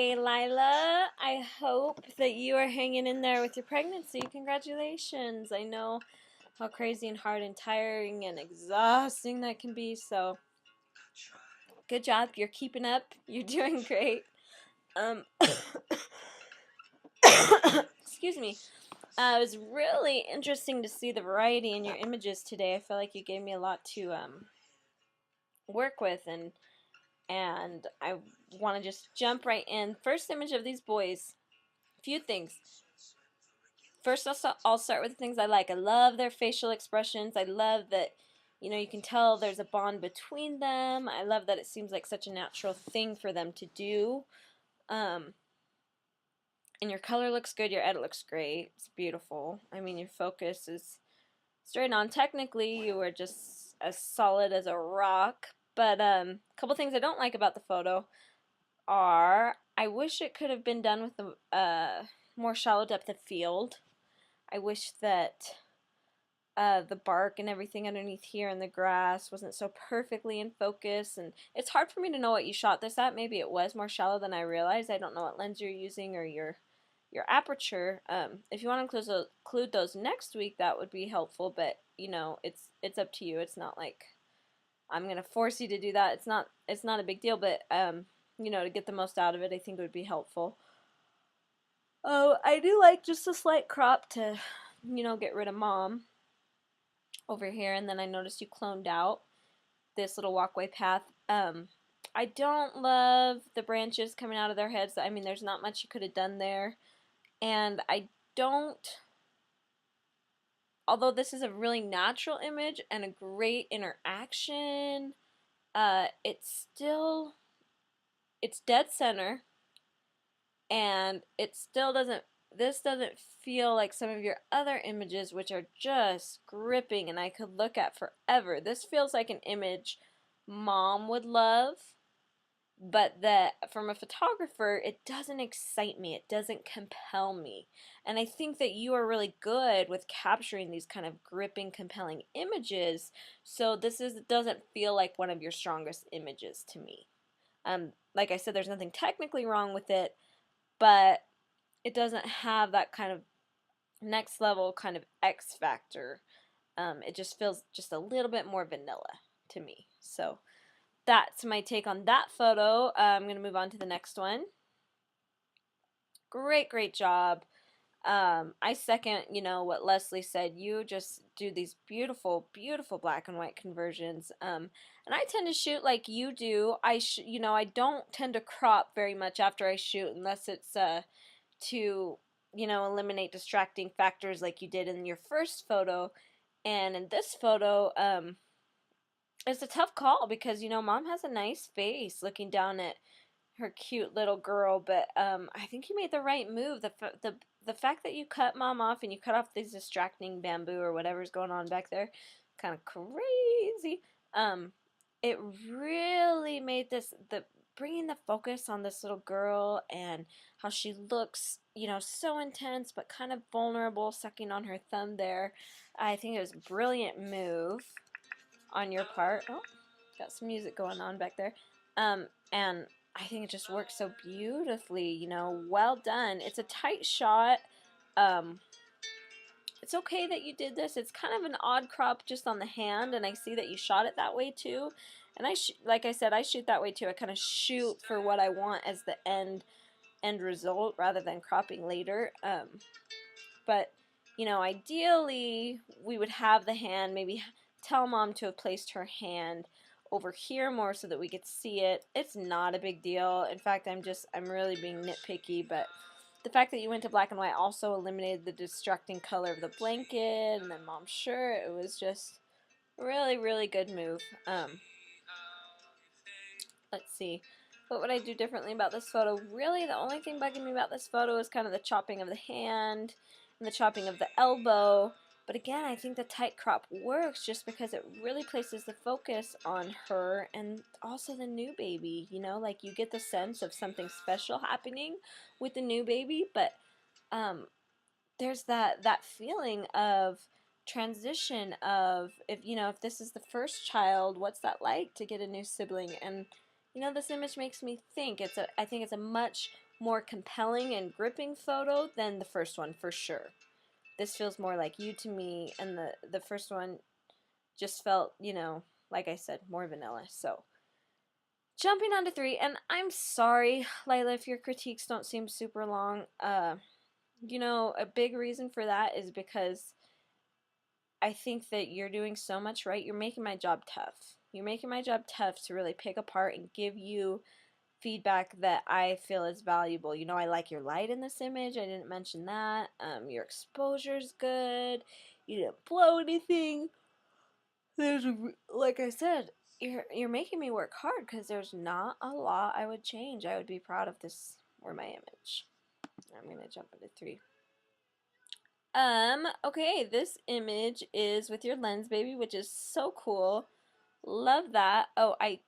Hey Lila, I hope that you are hanging in there with your pregnancy. Congratulations. I know how crazy and hard and tiring and exhausting that can be, so good job. You're keeping up. You're doing great. Um, excuse me. It was really interesting to see the variety in your images today. I feel like you gave me a lot to work with, and I want to just jump right in. First image of these boys. A few things. First, I'll start with the things I like. I love their facial expressions. I love that, you can tell there's a bond between them. I love that it seems like such a natural thing for them to do. And your color looks good. Your edit looks great. It's beautiful. I mean, your focus is straight on. Technically, you were just as solid as a rock. But a couple things I don't like about the photo are I wish it could have been done with a more shallow depth of field. I wish that the bark and everything underneath here in the grass wasn't so perfectly in focus, and it's hard for me to know what you shot this at. Maybe it was more shallow than I realized. I don't know what lens you're using or your aperture. If you want to include those next week, that would be helpful, but it's up to you. It's not like I'm gonna force you to do that. It's not a big deal, but to get the most out of it, I think it would be helpful. Oh, I do like just a slight crop to, get rid of mom over here. And then I noticed you cloned out this little walkway path. I don't love the branches coming out of their heads. I mean, there's not much you could have done there. And I don't, although this is a really natural image and a great interaction, it's dead center. And it still this doesn't feel like some of your other images, which are just gripping and I could look at forever. This feels like an image mom would love, but that from a photographer, it doesn't excite me. It doesn't compel me. And I think that you are really good with capturing these kind of gripping, compelling images. So doesn't feel like one of your strongest images to me. Like I said, there's nothing technically wrong with it, but it doesn't have that kind of next level kind of X factor. It just feels just a little bit more vanilla to me. So that's my take on that photo. I'm going to move on to the next one. Great job. I second, what Leslie said. You just do these beautiful black and white conversions. And I tend to shoot like you do. I don't tend to crop very much after I shoot unless it's to, eliminate distracting factors like you did in your first photo. And in this photo, it's a tough call because, mom has a nice face looking down at her cute little girl, but I think you made the right move. The fact that you cut mom off and you cut off these distracting bamboo or whatever's going on back there, kind of crazy. It really made bringing the focus on this little girl and how she looks, so intense but kind of vulnerable, sucking on her thumb there. I think it was a brilliant move on your part. Oh, got some music going on back there. And I think it just works so beautifully, well done. It's a tight shot. It's okay that you did this. It's kind of an odd crop just on the hand, and I see that you shot it that way too. And like I said, I shoot that way too. I kind of shoot for what I want as the end result rather than cropping later. But ideally we would have the hand, maybe tell mom to have placed her hand over here more so that we could see it. It's not a big deal. In fact, I'm really being nitpicky, but the fact that you went to black and white also eliminated the distracting color of the blanket and then mom's shirt. It was just really good move. Let's see. What would I do differently about this photo? Really, the only thing bugging me about this photo is kind of the chopping of the hand and the chopping of the elbow. But again, I think the tight crop works just because it really places the focus on her and also the new baby. Like you get the sense of something special happening with the new baby, but there's that feeling of transition of if this is the first child, what's that like to get a new sibling? And You know, this image makes me think. I think it's a much more compelling and gripping photo than the first one for sure. This feels more like you to me, and the first one just felt, you know, like I said, more vanilla. So jumping on to 3, and I'm sorry, Lila, if your critiques don't seem super long. You know, a big reason for that is because I think that you're doing so much right. You're making my job tough. You're making my job tough to really pick apart and give you feedback that I feel is valuable. You know, I like your light in this image. I didn't mention that. Your exposure's good. You didn't blow anything. There's, like I said, you're making me work hard because there's not a lot I would change. I would be proud if this were my image. I'm gonna jump into 3. Okay, this image is with your lens, baby, which is so cool. Love that. Oh, I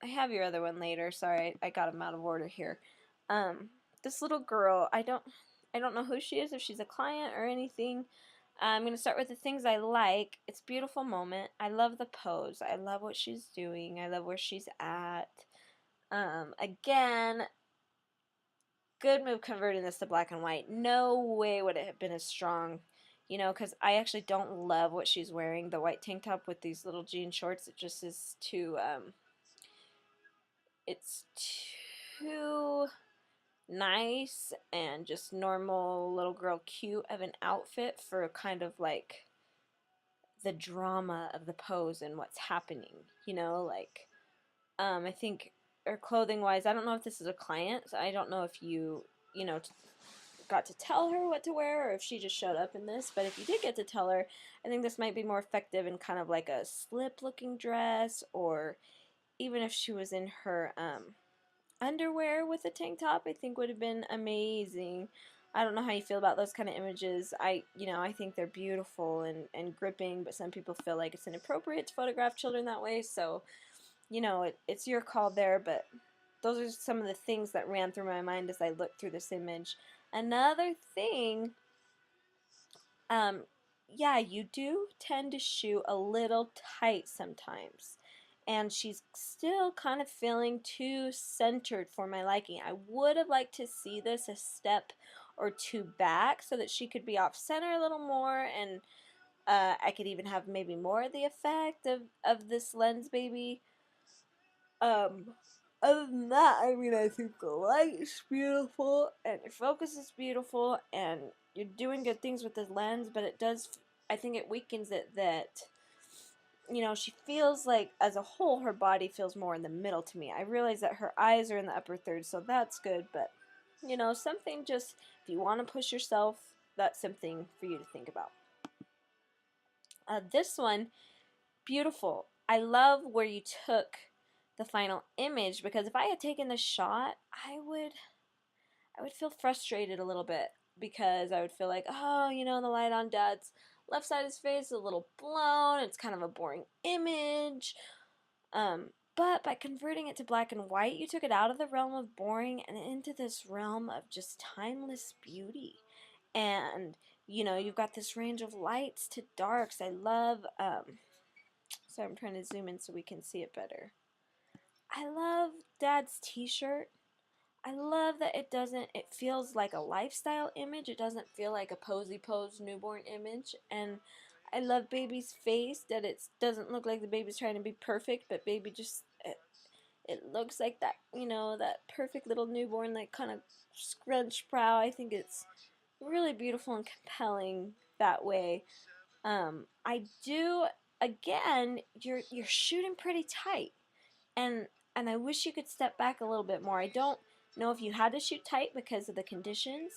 have your other one later. Sorry, I got them out of order here. This little girl, I don't know who she is, if she's a client or anything. I'm gonna start with the things I like. It's a beautiful moment. I love the pose. I love what she's doing. I love where she's at. Again, good move converting this to black and white. No way would it have been as strong, you know, because I actually don't love what she's wearing. The white tank top with these little jean shorts, it just is too, it's too nice and just normal little girl cute of an outfit for kind of like the drama of the pose and what's happening, you know, like, I think, or clothing wise, I don't know if this is a client, so I don't know if you know, got to tell her what to wear or if she just showed up in this, but if you did get to tell her, I think this might be more effective in kind of like a slip looking dress, or even if she was in her underwear with a tank top, I think would have been amazing. I don't know how you feel about those kind of images. You know, I think they're beautiful and gripping, but some people feel like it's inappropriate to photograph children that way, so, you know, it's your call there, but those are some of the things that ran through my mind as I looked through this image. Another thing, um, yeah, you do tend to shoot a little tight sometimes. And she's still kind of feeling too centered for my liking. I would have liked to see this a step or two back so that she could be off center a little more, and I could even have maybe more of the effect of this lens baby. Um, Other than that, I mean, I think the light is beautiful and your focus is beautiful and you're doing good things with this lens, but it does, I think it weakens it that, you know, she feels like as a whole her body feels more in the middle to me. I realize that her eyes are in the upper third, so that's good, but, you know, something just, if you want to push yourself, that's something for you to think about. This one, beautiful. I love where you took the final image, because if I had taken this shot, I would feel frustrated a little bit, because I would feel like, oh, you know, the light on Dad's left side of his face is a little blown. It's kind of a boring image. But by converting it to black and white, you took it out of the realm of boring and into this realm of just timeless beauty. And, you know, you've got this range of lights to darks. I love, so I'm trying to zoom in so we can see it better. I love Dad's t-shirt. I love that it feels like a lifestyle image. It doesn't feel like a posy pose newborn image. And I love baby's face, that it doesn't look like the baby's trying to be perfect, but baby just, it looks like that, you know, that perfect little newborn, like kind of scrunched brow. I think it's really beautiful and compelling that way. I do, again, you're shooting pretty tight, and I wish you could step back a little bit more. I don't know if you had to shoot tight because of the conditions,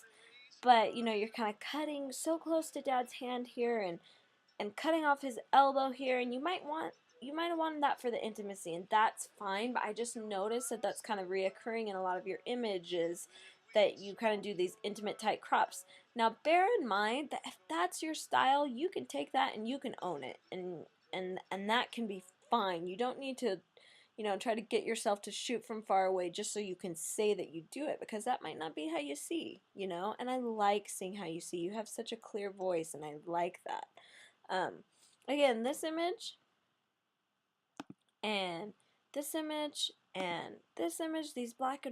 but you know, you're kind of cutting so close to Dad's hand here, and cutting off his elbow here, and you might have wanted that for the intimacy, and that's fine, but I just noticed that that's kind of reoccurring in a lot of your images, that you kind of do these intimate tight crops. Now bear in mind that if that's your style, you can take that and you can own it, and that can be fine. You don't need to, you know, try to get yourself to shoot from far away just so you can say that you do it, because that might not be how you see, you know, and I like seeing how you see. You have such a clear voice, and I like that. Again, this image and this image, And this image, these black and